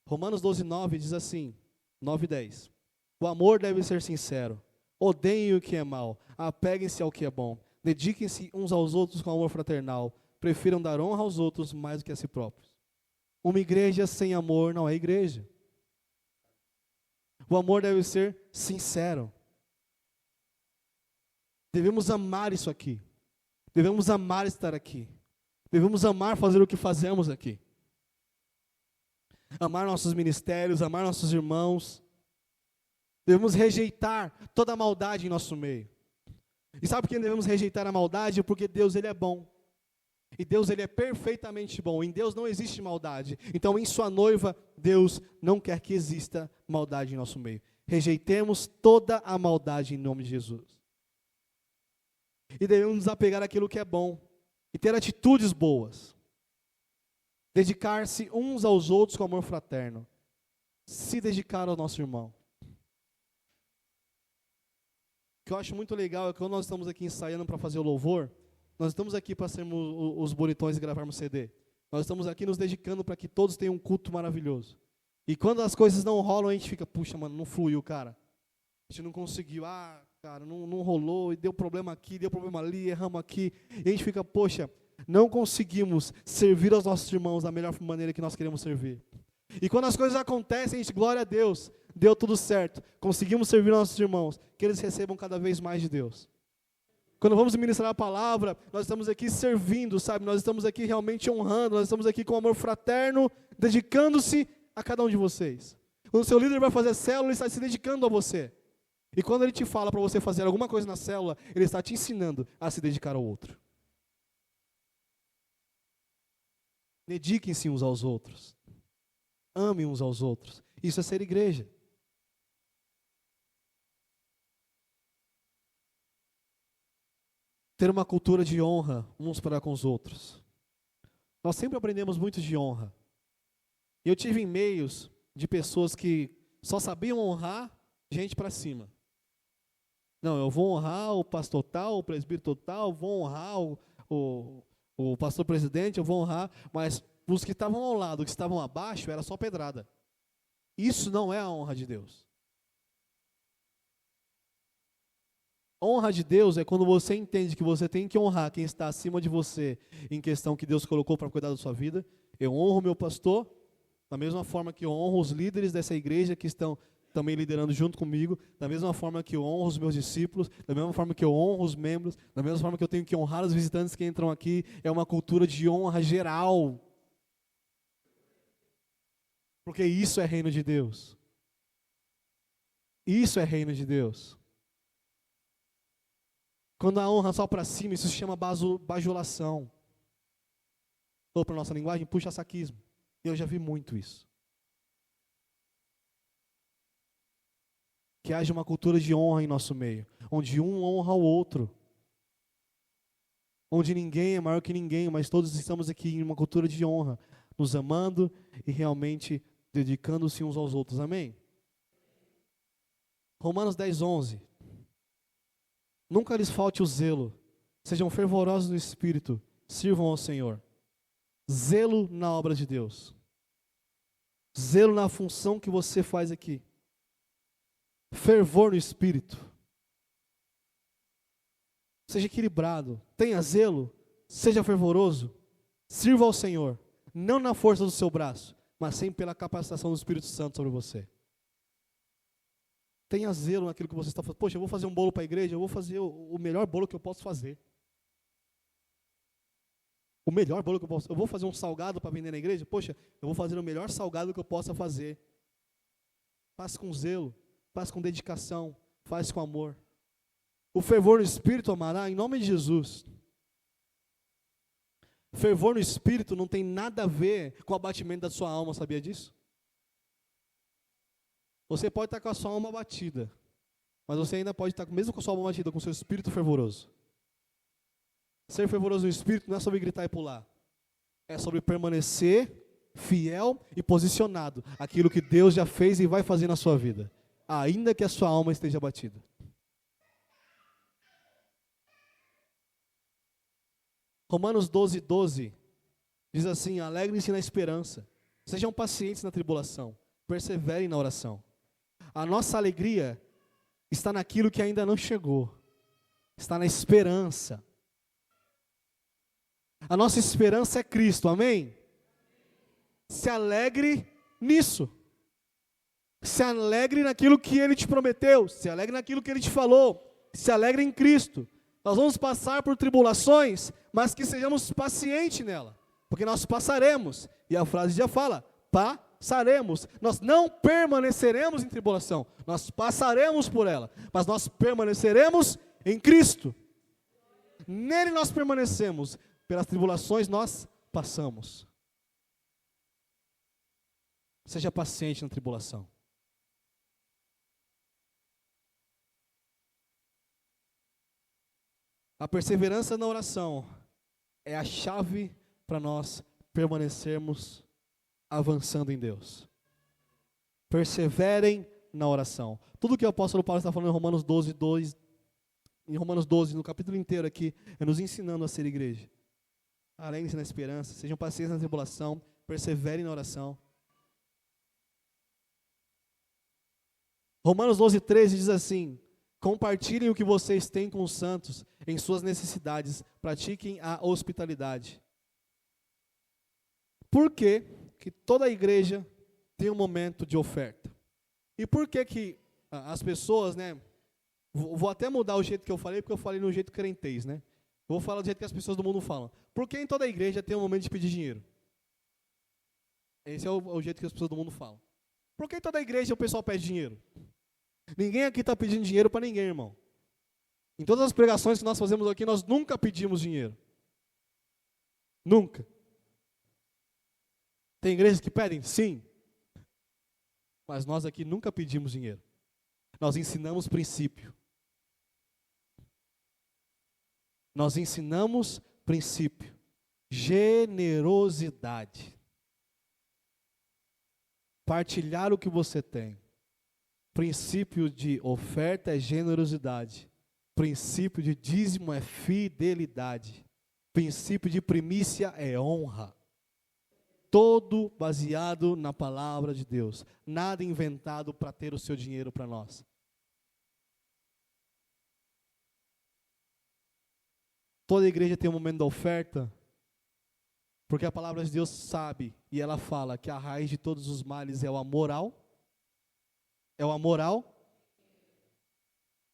Romanos 12:9 diz assim, 9:10. O amor deve ser sincero. Odeiem o que é mal. Apeguem-se ao que é bom. Dediquem-se uns aos outros com amor fraternal. Prefiram dar honra aos outros mais do que a si próprios. Uma igreja sem amor não é igreja. O amor deve ser sincero. Devemos amar isso aqui. Devemos amar estar aqui. Devemos amar fazer o que fazemos aqui. Amar nossos ministérios, amar nossos irmãos. Devemos rejeitar toda a maldade em nosso meio. E sabe por que devemos rejeitar a maldade? Porque Deus, Ele é bom. E Deus, Ele é perfeitamente bom. Em Deus não existe maldade. Então, em sua noiva, Deus não quer que exista maldade em nosso meio. Rejeitemos toda a maldade em nome de Jesus. E devemos nos apegar àquilo que é bom. E ter atitudes boas. Dedicar-se uns aos outros com amor fraterno. Se dedicar ao nosso irmão. que eu acho muito legal é que quando nós estamos aqui ensaiando para fazer o louvor, nós estamos aqui para sermos os bonitões e gravarmos CD. Nós estamos aqui nos dedicando para que todos tenham um culto maravilhoso. E quando as coisas não rolam, a gente fica, puxa, mano, não fluiu, cara. A gente não conseguiu, cara, não rolou, e deu problema aqui, deu problema ali, erramos aqui. E a gente fica, poxa, não conseguimos servir aos nossos irmãos da melhor maneira que nós queremos servir. E quando as coisas acontecem, a gente, glória a Deus, deu tudo certo. Conseguimos servir aos nossos irmãos, que eles recebam cada vez mais de Deus. Quando vamos ministrar a palavra, nós estamos aqui servindo, sabe? Nós estamos aqui realmente honrando, nós estamos aqui com amor fraterno, dedicando-se a cada um de vocês. Quando o seu líder vai fazer célula, ele está se dedicando a você. E quando ele te fala para você fazer alguma coisa na célula, ele está te ensinando a se dedicar ao outro. Dediquem-se uns aos outros. Amem uns aos outros. Isso é ser igreja. Ter uma cultura de honra uns para com os outros. Nós sempre aprendemos muito de honra. Eu tive e-mails de pessoas que só sabiam honrar gente para cima. Não, eu vou honrar o pastor tal, o presbítero tal, vou honrar o pastor presidente, eu vou honrar, mas os que estavam ao lado, que estavam abaixo, era só pedrada. Isso não é a honra de Deus. Honra de Deus é quando você entende que você tem que honrar quem está acima de você em questão que Deus colocou para cuidar da sua vida. Eu honro o meu pastor, da mesma forma que eu honro os líderes dessa igreja que estão também liderando junto comigo, da mesma forma que eu honro os meus discípulos, da mesma forma que eu honro os membros, da mesma forma que eu tenho que honrar os visitantes que entram aqui. É uma cultura de honra geral. Porque isso é reino de Deus. Isso é reino de Deus. Quando a honra só para cima, isso se chama bajulação. Ou para a nossa linguagem, puxa-saquismo. Eu já vi muito isso. Que haja uma cultura de honra em nosso meio, onde um honra o outro. Onde ninguém é maior que ninguém, mas todos estamos aqui em uma cultura de honra, nos amando e realmente dedicando-se uns aos outros. Amém? Romanos 10:11. Nunca lhes falte o zelo, sejam fervorosos no espírito, sirvam ao Senhor. Zelo na obra de Deus. Zelo na função que você faz aqui. Fervor no espírito. Seja equilibrado, tenha zelo, seja fervoroso, sirva ao Senhor, não na força do seu braço, mas sim pela capacitação do Espírito Santo sobre você. Tenha zelo naquilo que você está fazendo. Poxa, eu vou fazer um bolo para a igreja, eu vou fazer o melhor bolo que eu posso fazer. O melhor bolo que eu posso. Eu vou fazer um salgado para vender na igreja, poxa, eu vou fazer o melhor salgado que eu possa fazer. Faça com zelo, faça com dedicação, faça com amor. O fervor no espírito, amará, em nome de Jesus. Fervor no espírito não tem nada a ver com o abatimento da sua alma, sabia disso? Você pode estar com a sua alma abatida, mas você ainda pode estar, mesmo com a sua alma abatida, com o seu espírito fervoroso. Ser fervoroso no espírito não é sobre gritar e pular. É sobre permanecer fiel e posicionado. Aquilo que Deus já fez e vai fazer na sua vida. Ainda que a sua alma esteja abatida. Romanos 12:12 diz assim: alegrem-se na esperança, sejam pacientes na tribulação, perseverem na oração. A nossa alegria está naquilo que ainda não chegou, está na esperança. A nossa esperança é Cristo, amém? Se alegre nisso. Se alegre naquilo que Ele te prometeu, se alegre naquilo que Ele te falou, se alegre em Cristo. Nós vamos passar por tribulações, mas que sejamos pacientes nela, porque nós passaremos, e a frase já fala, passaremos. Nós não permaneceremos em tribulação, nós passaremos por ela, mas nós permaneceremos em Cristo. Nele nós permanecemos, pelas tribulações nós passamos. Seja paciente na tribulação. A perseverança na oração é a chave para nós permanecermos avançando em Deus. Perseverem na oração. Tudo que o apóstolo Paulo está falando em Romanos 12:2 em Romanos 12, no capítulo inteiro aqui, é nos ensinando a ser igreja. Alegrem-se na esperança, sejam pacientes na tribulação, perseverem na oração. Romanos 12, 13 diz assim: compartilhem o que vocês têm com os santos em suas necessidades, pratiquem a hospitalidade. Por que que toda a igreja tem um momento de oferta? E por que que as pessoas, né, vou até mudar o jeito que eu falei, porque eu falei no jeito crentez, né? Vou falar do jeito que as pessoas do mundo falam. Por que em toda a igreja tem um momento de pedir dinheiro? Esse é o jeito que as pessoas do mundo falam. Por que em toda a igreja o pessoal pede dinheiro? Ninguém aqui está pedindo dinheiro para ninguém, irmão. Em todas as pregações que nós fazemos aqui, nós nunca pedimos dinheiro. Nunca. Tem igrejas que pedem? Sim. Mas nós aqui nunca pedimos dinheiro. Nós ensinamos princípio. Nós ensinamos princípio. Generosidade. Partilhar o que você tem. Princípio de oferta é generosidade. Princípio de dízimo é fidelidade. Princípio de primícia é honra. Todo baseado na palavra de Deus. Nada inventado para ter o seu dinheiro para nós. Toda igreja tem um momento da oferta, porque a palavra de Deus sabe, e ela fala que a raiz de todos os males é o amoral. É o amoral.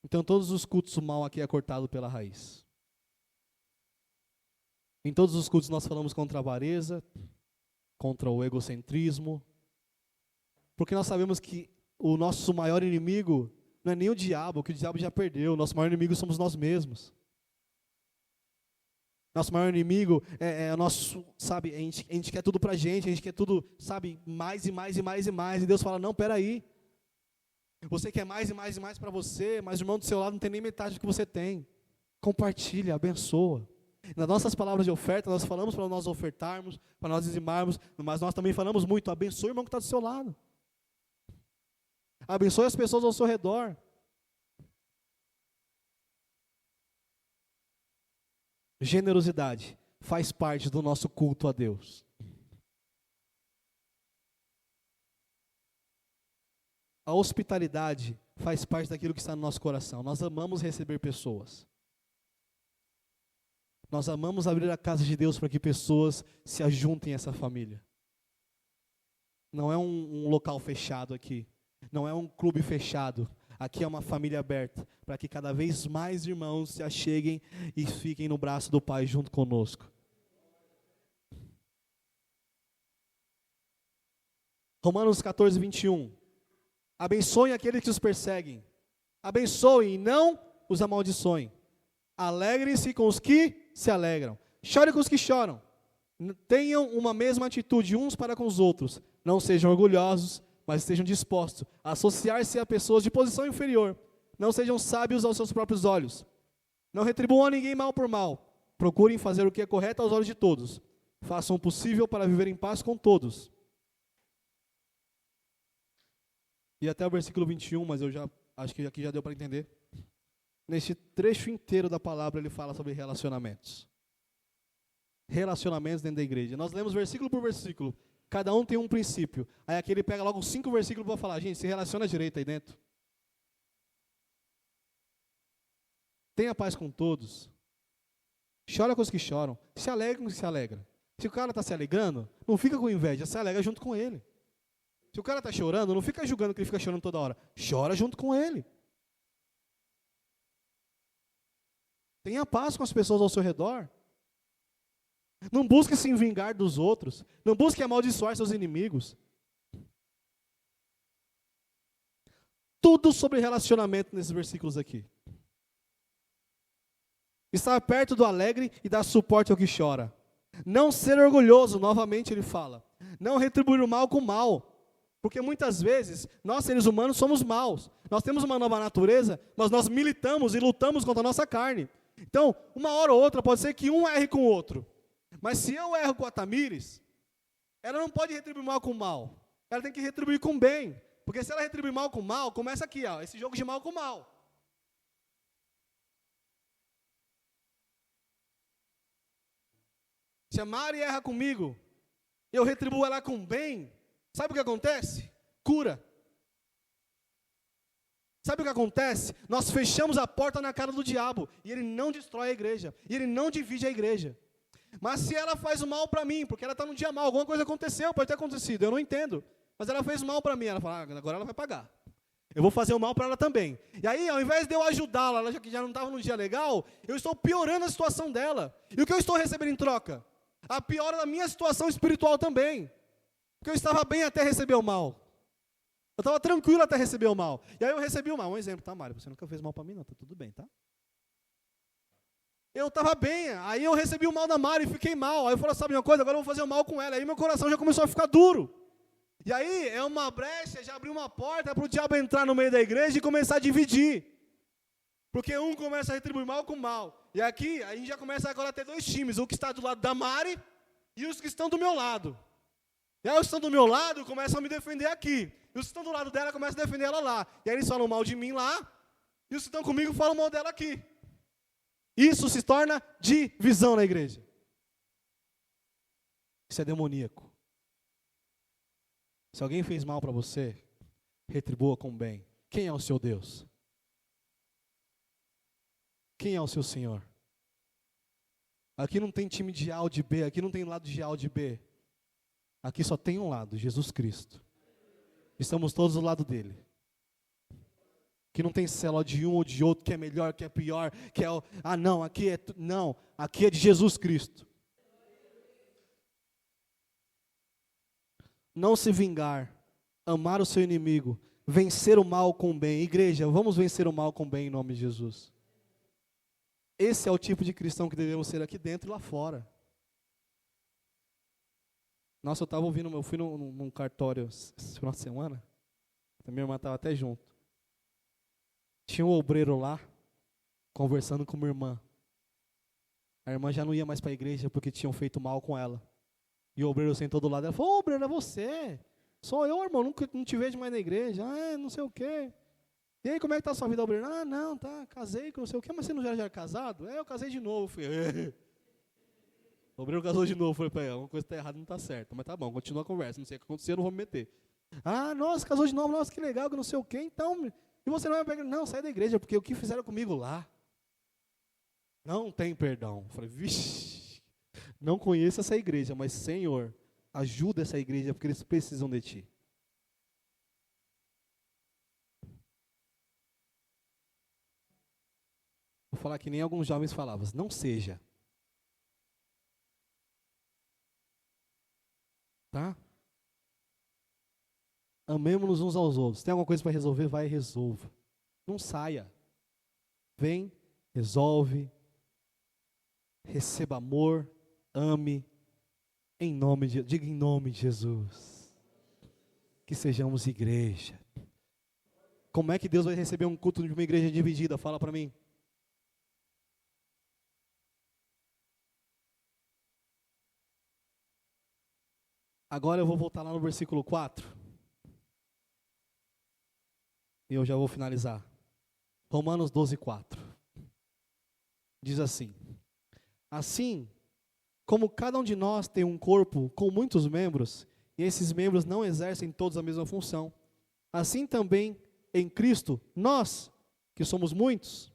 Então todos os cultos, o mal aqui é cortado pela raiz. Em todos os cultos nós falamos contra a avareza, contra o egocentrismo, porque nós sabemos que o nosso maior inimigo não é nem o diabo, que o diabo já perdeu. O nosso maior inimigo somos nós mesmos. Nosso maior inimigo é o nosso, sabe, a gente quer tudo pra gente, a gente quer tudo, sabe, mais e mais e mais e mais. E Deus fala, não, peraí. Você quer mais e mais e mais para você, mas o irmão do seu lado não tem nem metade do que você tem. Compartilha, abençoa. Nas nossas palavras de oferta, nós falamos para nós ofertarmos, para nós dizimarmos, mas nós também falamos muito, abençoe o irmão que está do seu lado. Abençoe as pessoas ao seu redor. Generosidade faz parte do nosso culto a Deus. A hospitalidade faz parte daquilo que está no nosso coração. Nós amamos receber pessoas. Nós amamos abrir a casa de Deus para que pessoas se ajuntem a essa família. Não é um local fechado aqui. Não é um clube fechado. Aqui é uma família aberta, para que cada vez mais irmãos se acheguem e fiquem no braço do Pai junto conosco. Romanos 14, 21. Abençoem aqueles que os perseguem. Abençoem e não os amaldiçoem. Alegrem-se com os que se alegram. Chorem com os que choram. Tenham uma mesma atitude uns para com os outros. Não sejam orgulhosos, mas estejam dispostos a associar-se a pessoas de posição inferior. Não sejam sábios aos seus próprios olhos. Não retribuam a ninguém mal por mal. Procurem fazer o que é correto aos olhos de todos. Façam o possível para viver em paz com todos. E até o versículo 21, mas eu já acho que aqui já deu para entender. Neste trecho inteiro da palavra ele fala sobre relacionamentos. Relacionamentos dentro da igreja. Nós lemos versículo por versículo. Cada um tem um princípio. Aí aqui ele pega logo 5 versículos para falar, gente, se relaciona direito aí dentro. Tenha paz com todos. Chora com os que choram. Se alegra com os que se alegram. Se o cara está se alegrando, não fica com inveja, se alegra junto com ele. Se o cara está chorando, não fica julgando que ele fica chorando toda hora. Chora junto com ele. Tenha paz com as pessoas ao seu redor. Não busque se vingar dos outros. Não busque amaldiçoar seus inimigos. Tudo sobre relacionamento nesses versículos aqui. Estar perto do alegre e dar suporte ao que chora. Não ser orgulhoso, novamente ele fala. Não retribuir o mal com o mal. Porque muitas vezes, nós seres humanos somos maus. Nós temos uma nova natureza, mas nós militamos e lutamos contra a nossa carne. Então, uma hora ou outra, pode ser que um erre com o outro. Mas se eu erro com a Tamires, ela não pode retribuir mal com mal. Ela tem que retribuir com bem. Porque se ela retribuir mal com mal, começa aqui, ó, esse jogo de mal com mal. Se a Mari erra comigo, eu retribuo ela com bem, sabe o que acontece? Cura. Sabe o que acontece? Nós fechamos a porta na cara do diabo, e ele não destrói a igreja, e ele não divide a igreja. Mas se ela faz o mal para mim, porque ela está num dia mal, alguma coisa aconteceu, pode ter acontecido, eu não entendo. Mas ela fez mal para mim, ela fala, agora ela vai pagar. Eu vou fazer o mal para ela também. E aí, ao invés de eu ajudá-la, ela já não estava num dia legal, eu estou piorando a situação dela. E o que eu estou recebendo em troca? A piora da minha situação espiritual também. Porque eu estava bem até receber o mal. Eu estava tranquilo até receber o mal. E aí eu recebi o mal. Um exemplo, tá, Mário? Você nunca fez mal para mim, não, tá tudo bem, tá? Eu estava bem, aí eu recebi o mal da Mari e fiquei mal. Aí eu falei, sabe uma coisa, agora eu vou fazer o mal com ela. Aí meu coração já começou a ficar duro. E aí é uma brecha, já abriu uma porta para o diabo entrar no meio da igreja e começar a dividir. Porque um começa a retribuir mal com mal. E aqui a gente já começa agora a ter dois times, o que está do lado da Mari e os que estão do meu lado. E aí os que estão do meu lado começam a me defender aqui. E os que estão do lado dela começam a defender ela lá. E aí eles falam mal de mim lá, e os que estão comigo falam mal dela aqui. Isso se torna divisão na igreja. Isso é demoníaco. Se alguém fez mal para você, retribua com bem. Quem é o seu Deus? Quem é o seu Senhor? Aqui não tem time de A ou de B, aqui não tem lado de A ou de B. Aqui só tem um lado, Jesus Cristo. Estamos todos do lado dele. Que não tem célula de um ou de outro, que é melhor, que é pior, que é... não, aqui é... Não, aqui é de Jesus Cristo. Não se vingar, amar o seu inimigo, vencer o mal com o bem. Igreja, vamos vencer o mal com o bem em nome de Jesus. Esse é o tipo de cristão que devemos ser aqui dentro e lá fora. Nossa, eu estava ouvindo, eu fui num cartório esse final de semana, a minha irmã estava até junto. Tinha um obreiro lá, conversando com minha irmã. A irmã já não ia mais para a igreja porque tinham feito mal com ela. E o obreiro sentou do lado, ela falou, obreiro, é você. Sou eu, irmão, nunca não te vejo mais na igreja. Não sei o quê. E aí, como é que está a sua vida, obreiro? Não, tá, casei com não sei o quê, mas você não já era casado? Eu casei de novo. Falei, o obreiro casou de novo, falei para ela, uma coisa está errada, não está certa. Mas tá bom, continua a conversa, não sei o que aconteceu, não vou me meter. Nossa, casou de novo, nossa, que legal, que não sei o quê, então... E você não vai pegar, não, sai da igreja, porque o que fizeram comigo lá, não tem perdão. Falei, vixe, não conheço essa igreja, mas Senhor, ajuda essa igreja, porque eles precisam de Ti. Vou falar que nem alguns jovens falavam, não seja. Tá? Amemos-nos uns aos outros. Tem alguma coisa para resolver? Vai e resolva. Não saia. Vem, resolve. Receba amor. Ame. Diga em nome de Jesus. Que sejamos igreja. Como é que Deus vai receber um culto de uma igreja dividida? Fala para mim. Agora eu vou voltar lá no versículo 4. E eu já vou finalizar. Romanos 12:4. Diz assim: assim, como cada um de nós tem um corpo com muitos membros, e esses membros não exercem todos a mesma função, assim também em Cristo, nós, que somos muitos,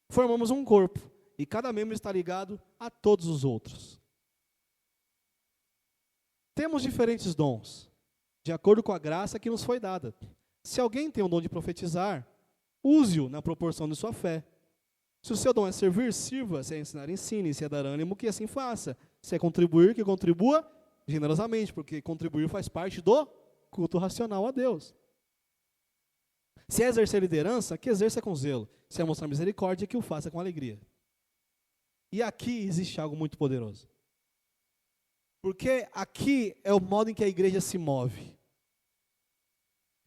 formamos um corpo, e cada membro está ligado a todos os outros. Temos diferentes dons, de acordo com a graça que nos foi dada. Se alguém tem o dom de profetizar, use-o na proporção de sua fé. Se o seu dom é servir, sirva. Se é ensinar, ensine. Se é dar ânimo, que assim faça. Se é contribuir, que contribua generosamente, porque contribuir faz parte do culto racional a Deus. Se é exercer liderança, que exerça com zelo. Se é mostrar misericórdia, que o faça com alegria. E aqui existe algo muito poderoso. Porque aqui é o modo em que a igreja se move.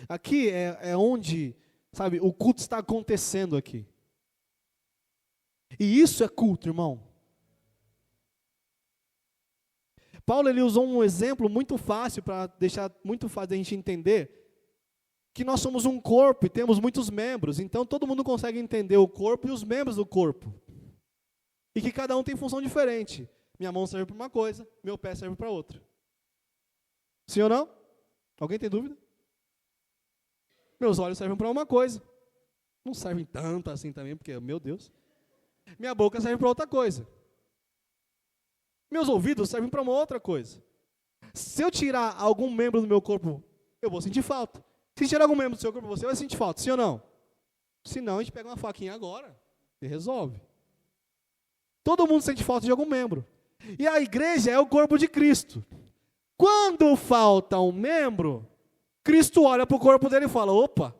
Aqui é onde, sabe, o culto está acontecendo aqui. E isso é culto, irmão. Paulo, ele usou um exemplo muito fácil, para deixar muito fácil a gente entender, que nós somos um corpo e temos muitos membros. Então todo mundo consegue entender o corpo e os membros do corpo. E que cada um tem função diferente. Minha mão serve para uma coisa, meu pé serve para outra. Sim ou não? Alguém tem dúvida? Meus olhos servem para uma coisa. Não servem tanto assim também, porque, meu Deus. Minha boca serve para outra coisa. Meus ouvidos servem para uma outra coisa. Se eu tirar algum membro do meu corpo, eu vou sentir falta. Se tirar algum membro do seu corpo, você vai sentir falta, sim ou não? Se não, a gente pega uma faquinha agora e resolve. Todo mundo sente falta de algum membro. E a igreja é o corpo de Cristo. Quando falta um membro, Cristo olha para o corpo dele e fala, opa,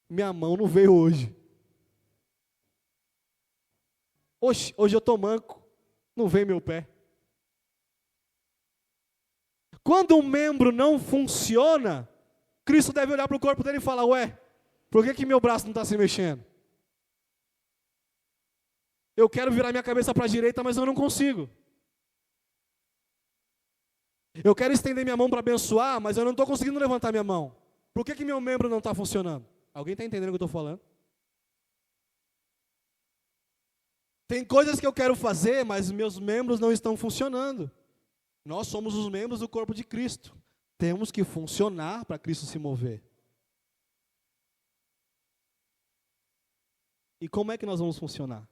minha mão não veio hoje. Hoje eu estou manco, não veio meu pé. Quando um membro não funciona, Cristo deve olhar para o corpo dele e falar, ué, por que meu braço não está se mexendo? Eu quero virar minha cabeça para a direita, mas eu não consigo. Eu quero estender minha mão para abençoar, mas eu não estou conseguindo levantar minha mão. Por que meu membro não está funcionando? Alguém está entendendo o que eu estou falando? Tem coisas que eu quero fazer, mas meus membros não estão funcionando. Nós somos os membros do corpo de Cristo. Temos que funcionar para Cristo se mover. E como é que nós vamos funcionar?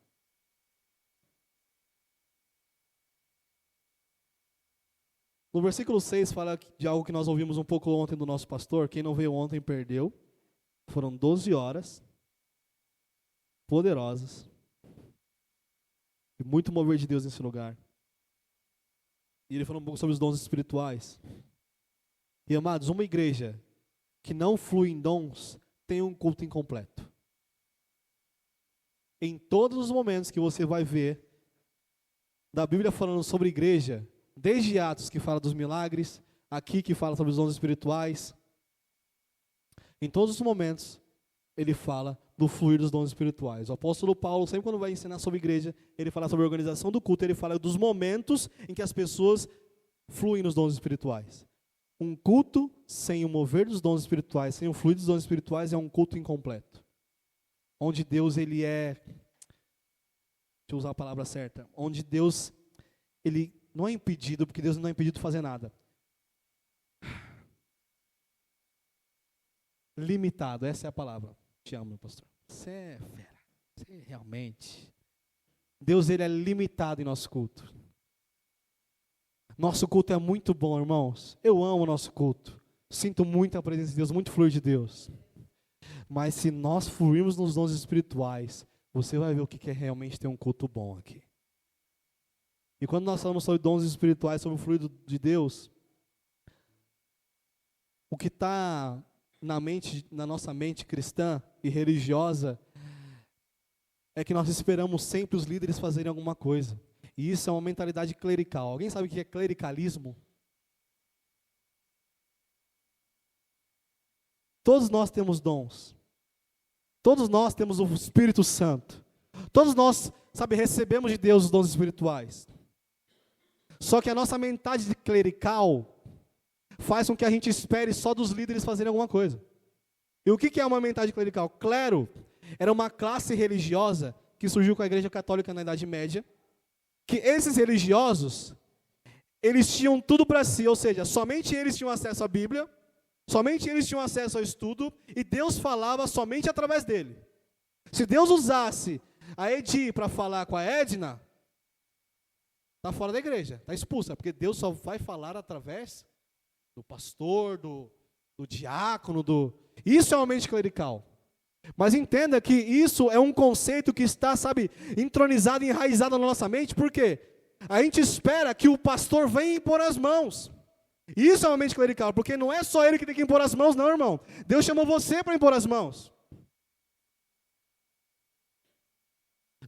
No versículo 6 fala de algo que nós ouvimos um pouco ontem do nosso pastor. Quem não veio ontem perdeu. Foram 12 horas poderosas. E muito mover de Deus nesse lugar. E ele falou um pouco sobre os dons espirituais. E amados, uma igreja que não flui em dons tem um culto incompleto. Em todos os momentos que você vai ver da Bíblia falando sobre igreja, desde Atos que fala dos milagres, aqui que fala sobre os dons espirituais, em todos os momentos ele fala do fluir dos dons espirituais. O apóstolo Paulo, sempre quando vai ensinar sobre igreja, ele fala sobre a organização do culto, ele fala dos momentos em que as pessoas fluem nos dons espirituais. Um culto sem o mover dos dons espirituais, sem o fluir dos dons espirituais, é um culto incompleto. Onde Deus, ele é, deixa eu usar a palavra certa, onde Deus, ele não é impedido, porque Deus não é impedido de fazer nada. Limitado, essa é a palavra. Te amo, meu pastor. Você é fera. Você realmente. Deus, ele é limitado em nosso culto. Nosso culto é muito bom, irmãos. Eu amo o nosso culto. Sinto muito a presença de Deus, muito fluir de Deus. Mas se nós fluirmos nos dons espirituais, você vai ver o que é realmente ter um culto bom aqui. E quando nós falamos sobre dons espirituais, sobre o fluir de Deus, o que está na nossa mente cristã e religiosa é que nós esperamos sempre os líderes fazerem alguma coisa. E isso é uma mentalidade clerical. Alguém sabe o que é clericalismo? Todos nós temos dons. Todos nós temos o Espírito Santo. Todos nós, recebemos de Deus os dons espirituais. Só que a nossa mentalidade clerical faz com que a gente espere só dos líderes fazerem alguma coisa. E o que é uma mentalidade clerical? Clero era uma classe religiosa que surgiu com a Igreja Católica na Idade Média, que esses religiosos, eles tinham tudo para si, ou seja, somente eles tinham acesso à Bíblia, somente eles tinham acesso ao estudo, e Deus falava somente através dele. Se Deus usasse a Edi para falar com a Edna, está fora da igreja, está expulsa, porque Deus só vai falar através do pastor, do diácono, Isso é uma mente clerical. Mas entenda que isso é um conceito que está, entronizado e enraizado na nossa mente, por quê? A gente espera que o pastor venha impor as mãos. Isso é uma mente clerical, porque não é só ele que tem que impor as mãos, não, irmão. Deus chamou você para impor as mãos.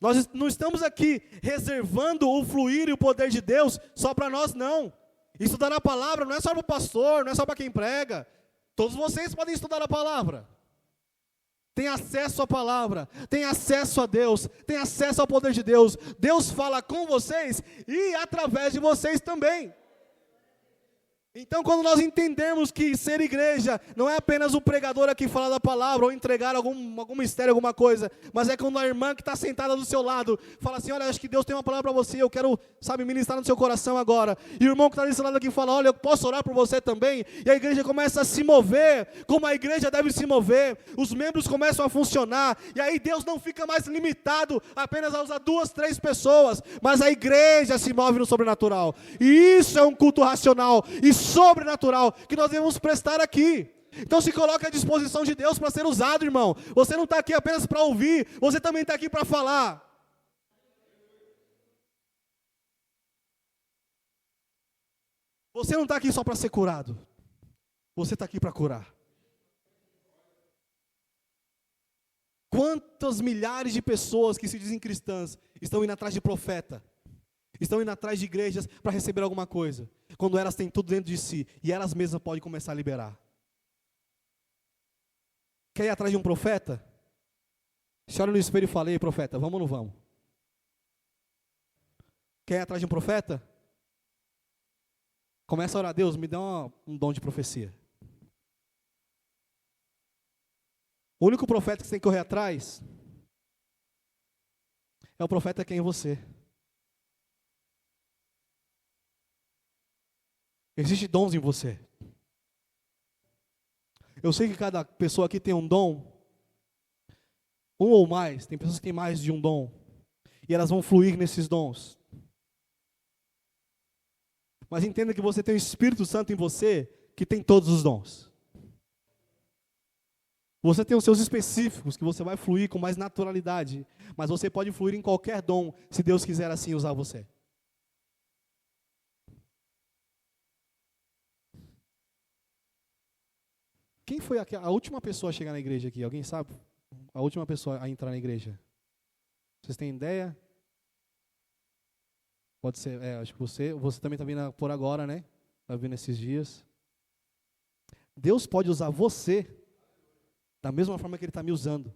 Nós não estamos aqui reservando o fluir e o poder de Deus só para nós, não. Estudar a palavra não é só para o pastor, não é só para quem prega. Todos vocês podem estudar a palavra. Tem acesso à palavra, tem acesso a Deus, tem acesso ao poder de Deus. Deus fala com vocês e através de vocês também. Então, quando nós entendermos que ser igreja não é apenas o pregador aqui falar da palavra ou entregar algum mistério, alguma coisa, mas é quando a irmã que está sentada do seu lado fala assim, olha, acho que Deus tem uma palavra para você, eu quero, ministrar no seu coração agora. E o irmão que está desse lado aqui fala, olha, eu posso orar por você também. E a igreja começa a se mover, como a igreja deve se mover. Os membros começam a funcionar. E aí Deus não fica mais limitado apenas a usar 2, 3 pessoas, mas a igreja se move no sobrenatural. E isso é um culto racional e sobrenatural que nós devemos prestar aqui. Então se coloque à disposição de Deus para ser usado, irmão. Você não está aqui apenas para ouvir, você também está aqui para falar. Você não está aqui só para ser curado, você está aqui para curar. Quantas milhares de pessoas que se dizem cristãs estão indo atrás de profeta, estão indo atrás de igrejas para receber alguma coisa, quando elas têm tudo dentro de si, e elas mesmas podem começar a liberar. Quer ir atrás de um profeta? Se olha no espelho e fala, ei profeta, vamos ou não vamos? Quer ir atrás de um profeta? Começa a orar, Deus, me dá um dom de profecia. O único profeta que você tem que correr atrás é o profeta que é em você. Existem dons em você. Eu sei que cada pessoa aqui tem um dom, um ou mais, tem pessoas que têm mais de um dom, e elas vão fluir nesses dons. Mas entenda que você tem o Espírito Santo em você, que tem todos os dons. Você tem os seus específicos, que você vai fluir com mais naturalidade, mas você pode fluir em qualquer dom, se Deus quiser assim usar você. Quem foi a última pessoa a chegar na igreja aqui? Alguém sabe? A última pessoa a entrar na igreja? Vocês têm ideia? Pode ser, acho que você também está vindo por agora, né? Está vindo esses dias. Deus pode usar você da mesma forma que Ele está me usando.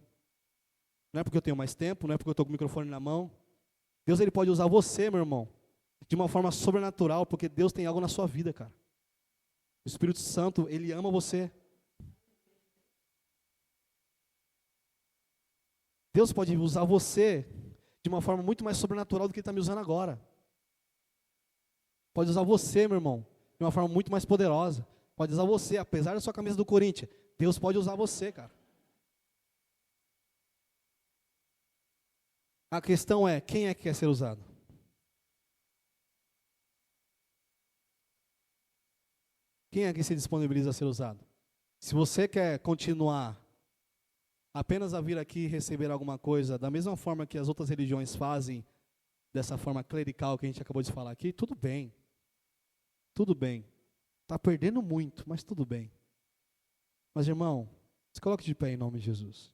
Não é porque eu tenho mais tempo, não é porque eu estou com o microfone na mão. Deus, Ele pode usar você, meu irmão, de uma forma sobrenatural, porque Deus tem algo na sua vida, cara. O Espírito Santo, Ele ama você. Deus pode usar você de uma forma muito mais sobrenatural do que Ele está me usando agora. Pode usar você, meu irmão, de uma forma muito mais poderosa. Pode usar você, apesar da sua camisa do Corinthians. Deus pode usar você, cara. A questão é, quem é que quer ser usado? Quem é que se disponibiliza a ser usado? Se você quer continuar apenas a vir aqui receber alguma coisa, da mesma forma que as outras religiões fazem, dessa forma clerical que a gente acabou de falar aqui, tudo bem. Tudo bem. Está perdendo muito, mas tudo bem. Mas, irmão, se coloque de pé em nome de Jesus.